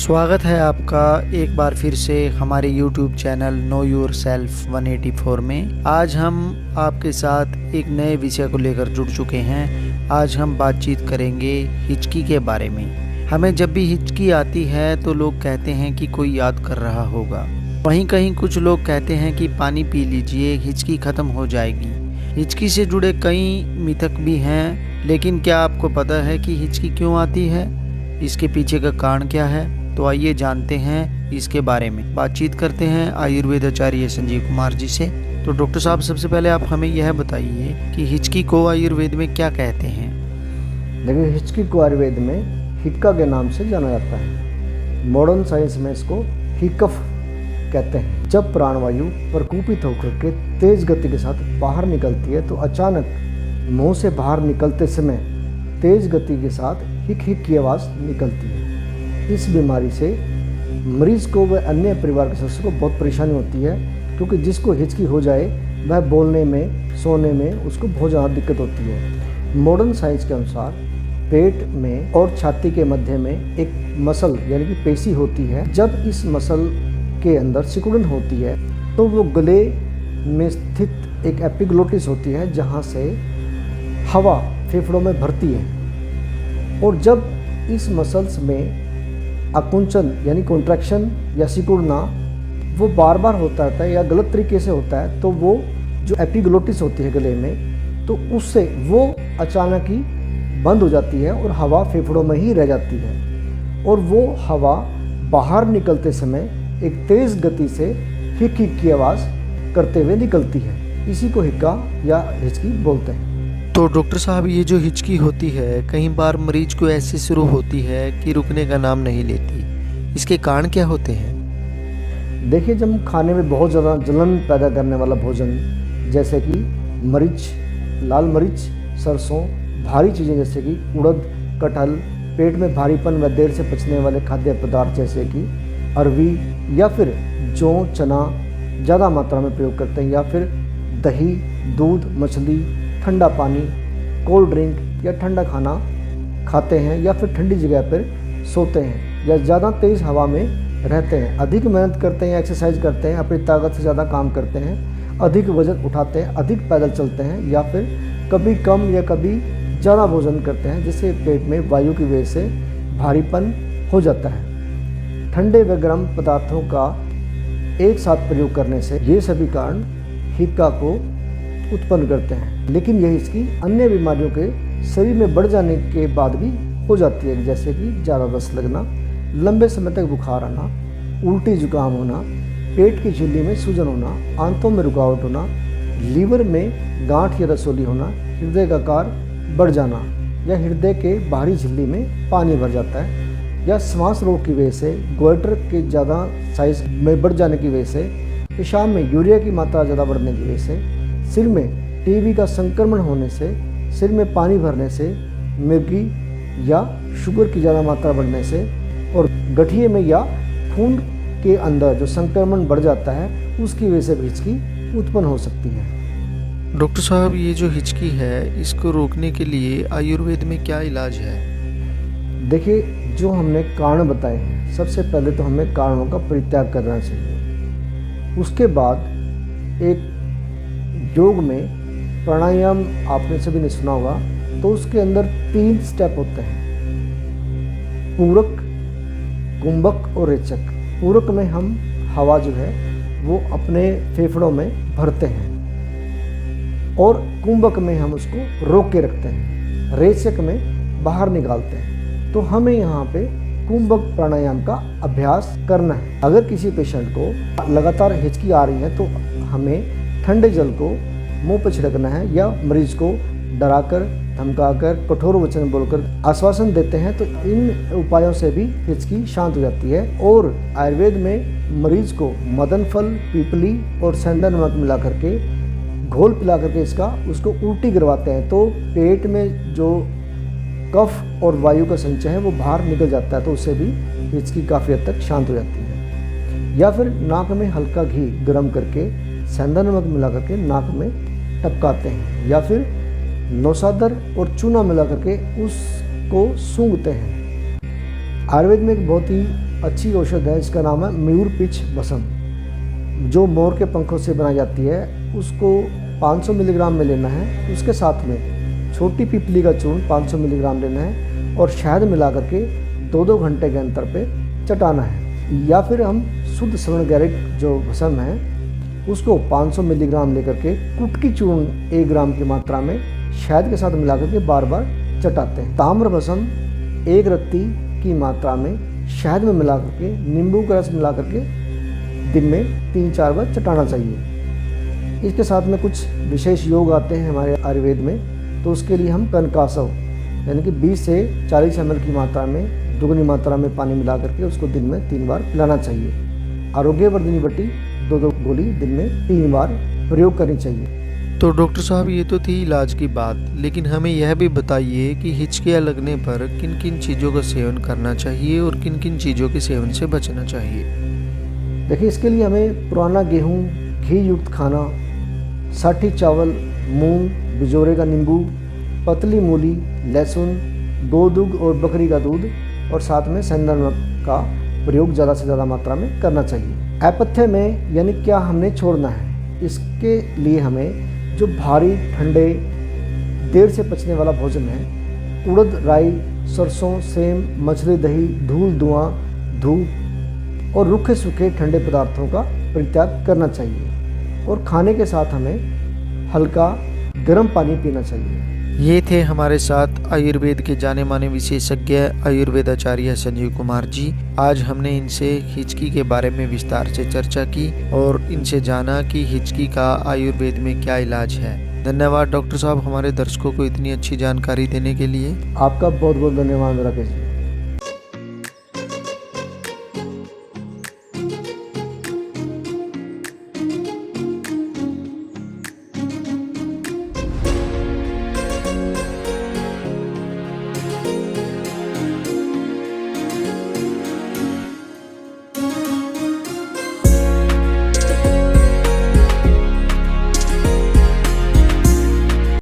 स्वागत है आपका एक बार फिर से हमारे YouTube channel know your self 184 में। आज हम आपके साथ एक नए विषय को लेकर जुड़ चुके हैं। आज हम बातचीत करेंगे हिचकी के बारे में। हमें जब भी हिचकी आती है तो लोग कहते हैं कि कोई याद कर रहा होगा। वहीं कहीं कुछ लोग कहते हैं कि पानी पी लीजिए, हिचकी ख़त्म हो जाएगी। हिचकी से जुड़े कई मिथक भी हैं, लेकिन क्या आपको पता है कि हिचकी क्यों आती है, इसके पीछे का कारण क्या है? तो आइए जानते हैं इसके बारे में। बातचीत करते हैं आयुर्वेद आचार्य संजीव कुमार जी से। तो डॉक्टर साहब, सबसे पहले आप हमें यह बताइए कि हिचकी को आयुर्वेद में क्या कहते हैं? देखिए, हिचकी को आयुर्वेद में हिक्का के नाम से जाना जाता है। मॉडर्न साइंस में इसको हिकफ कहते हैं। जब प्राणवायु प्रकूपित होकर के तेज गति के साथ बाहर निकलती है तो अचानक मुंह से बाहर निकलते समय तेज गति के साथ हिक हिक की आवाज़ निकलती है। इस बीमारी से मरीज को व अन्य परिवार के सदस्यों को बहुत परेशानी होती है, क्योंकि जिसको हिचकी हो जाए वह बोलने में, सोने में उसको बहुत ज़्यादा दिक्कत होती है। मॉडर्न साइंस के अनुसार पेट में और छाती के मध्य में एक मसल यानी कि पेशी होती है। जब इस मसल के अंदर सिकुड़न होती है तो वो गले में स्थित एक एपिग्लोटिस होती है, जहाँ से हवा फेफड़ों में भरती है। और जब इस मसल्स में आकुंचन यानी कॉन्ट्रैक्शन या सिकुड़ना वो बार बार होता रहता है या गलत तरीके से होता है, तो वो जो एपिग्लोटिस होती है गले में, तो उससे वो अचानक ही बंद हो जाती है और हवा फेफड़ों में ही रह जाती है। और वो हवा बाहर निकलते समय एक तेज़ गति से हिक हिक की आवाज़ करते हुए निकलती है। इसी को हिक्का या हिचकी बोलते हैं। तो डॉक्टर साहब, ये जो हिचकी होती है कई बार मरीज को ऐसे शुरू होती है कि रुकने का नाम नहीं लेती। इसके कारण क्या होते हैं? देखिए, जब हम खाने में बहुत ज़्यादा जलन पैदा करने वाला भोजन जैसे कि मरीच, लाल मरीच, सरसों, भारी चीज़ें जैसे कि उड़द, कटहल, पेट में भारीपन व देर से पचने वाले खाद्य पदार्थ जैसे कि अरवी या फिर जौ, चना ज़्यादा मात्रा में प्रयोग करते हैं, या फिर दही, दूध, मछली, ठंडा पानी, कोल्ड ड्रिंक या ठंडा खाना खाते हैं, या फिर ठंडी जगह पर सोते हैं, या ज़्यादा तेज़ हवा में रहते हैं, अधिक मेहनत करते हैं, एक्सरसाइज करते हैं, अपनी ताकत से ज़्यादा काम करते हैं, अधिक वजन उठाते हैं, अधिक पैदल चलते हैं, या फिर कभी कम या कभी ज़्यादा भोजन करते हैं, जिससे पेट में वायु की वजह से भारीपन हो जाता है। ठंडे व गर्म पदार्थों का एक साथ प्रयोग करने से ये सभी कारण हिक्का को उत्पन्न करते हैं। लेकिन यह इसकी अन्य बीमारियों के शरीर में बढ़ जाने के बाद भी हो जाती है, जैसे कि ज़्यादा दस्त लगना, लंबे समय तक बुखार आना, उल्टी जुकाम होना, पेट की झिल्ली में सूजन होना, आंतों में रुकावट होना, लीवर में गांठ या रसोली होना, हृदय का आकार बढ़ जाना, या हृदय के बाहरी झिल्ली में पानी भर जाता है, या श्वास रोग की वजह से गोइटर के ज़्यादा साइज में बढ़ जाने की वजह से, पेशाब में यूरिया की मात्रा ज़्यादा बढ़ने की वजह से, सिर में टीबी का संक्रमण होने से, सिर में पानी भरने से, मिर्गी या शुगर की ज़्यादा मात्रा बढ़ने से, और गठिए में या खून के अंदर जो संक्रमण बढ़ जाता है उसकी वजह से भी हिचकी उत्पन्न हो सकती है। डॉक्टर साहब, ये जो हिचकी है इसको रोकने के लिए आयुर्वेद में क्या इलाज है? देखिए, जो हमने कारण बताए हैं, सबसे पहले तो हमें कारणों का परित्याग करना चाहिए। उसके बाद एक योग में प्राणायाम आपने सभी ने सुना होगा, तो उसके अंदर 3 स्टेप होते हैं: पूरक, कुंभक और रेचक। पूरक में हम हवा जो है वो अपने फेफड़ों में भरते हैं, और कुंभक में हम उसको रोक के रखते हैं, रेचक में बाहर निकालते हैं। तो हमें यहाँ पे कुंभक प्राणायाम का अभ्यास करना है। अगर किसी पेशेंट को लगातार हिचकी आ रही है तो हमें ठंडे जल को मुंह पर छिड़कना है, या मरीज को डराकर, धमकाकर, कठोर वचन बोलकर आश्वासन देते हैं, तो इन उपायों से भी हिचकी शांत हो जाती है। और आयुर्वेद में मरीज को मदन फल, पीपली और सेंधा नमक मिला करके घोल पिला करके उसको उल्टी करवाते हैं, तो पेट में जो कफ और वायु का संचय है वो बाहर निकल जाता है, तो उससे भी हिचकी काफ़ी हद तक शांत हो जाती है। या फिर नाक में हल्का घी गर्म करके सेंधा नमक मिला करके नाक में टपकाते हैं, या फिर नौसादर और चूना मिला करके उसको सूंघते हैं। आयुर्वेद में एक बहुत ही अच्छी औषध है, इसका नाम है मयूर पिच भस्म, जो मोर के पंखों से बनाई जाती है। उसको 500 मिलीग्राम में लेना है। उसके साथ में छोटी पीपली का चूर्ण 500 मिलीग्राम लेना है और शहद मिला करके 2-2 घंटे के अंतर पे चटाना है। या फिर हम शुद्ध स्वर्णगैरिक जो भस्म है उसको 500 मिलीग्राम लेकर के कुटकी चूर्ण 1 ग्राम की मात्रा में शहद के साथ मिला करके बार बार चटाते हैं। ताम्र भस्म 1 रत्ती की मात्रा में शहद में मिला करके नींबू का रस मिला करके दिन में 3-4 बार चटाना चाहिए। इसके साथ में कुछ विशेष योग आते हैं हमारे आयुर्वेद में, तो उसके लिए हम कनकासव यानी कि 20 से 40 ml की मात्रा में दुगनी मात्रा में पानी मिला करके उसको दिन में 3 बार पिलाना चाहिए। आरोग्यवर्धिनी बट्टी 2-2 गोली दिन में 3 बार प्रयोग करनी चाहिए। तो डॉक्टर साहब ये तो थी इलाज की बात, लेकिन हमें यह भी बताइए कि हिचकियाँ लगने पर किन किन चीज़ों का सेवन करना चाहिए और किन किन चीज़ों के सेवन से बचना चाहिए। देखिए, इसके लिए हमें पुराना गेहूँ, घी युक्त खाना, साठी चावल, मूंग, बिजोरे का नींबू, पतली मूली, लहसुन, गोदूध और बकरी का दूध और साथ में सेंधा नमक का प्रयोग ज़्यादा से ज़्यादा मात्रा में करना चाहिए। अपथ्य में यानी क्या हमने छोड़ना है, इसके लिए हमें जो भारी, ठंडे, देर से पचने वाला भोजन है, उड़द, राई, सरसों, सेम, मछली, दही, धूल, धुआं, धूप और रूखे सूखे ठंडे पदार्थों का परित्याग करना चाहिए और खाने के साथ हमें हल्का गर्म पानी पीना चाहिए। ये थे हमारे साथ आयुर्वेद के जाने माने विशेषज्ञ आयुर्वेदाचार्य संजीव कुमार जी। आज हमने इनसे हिचकी के बारे में विस्तार से चर्चा की और इनसे जाना कि हिचकी का आयुर्वेद में क्या इलाज है। धन्यवाद डॉक्टर साहब हमारे दर्शकों को इतनी अच्छी जानकारी देने के लिए। आपका बहुत बहुत धन्यवाद राकेश जी।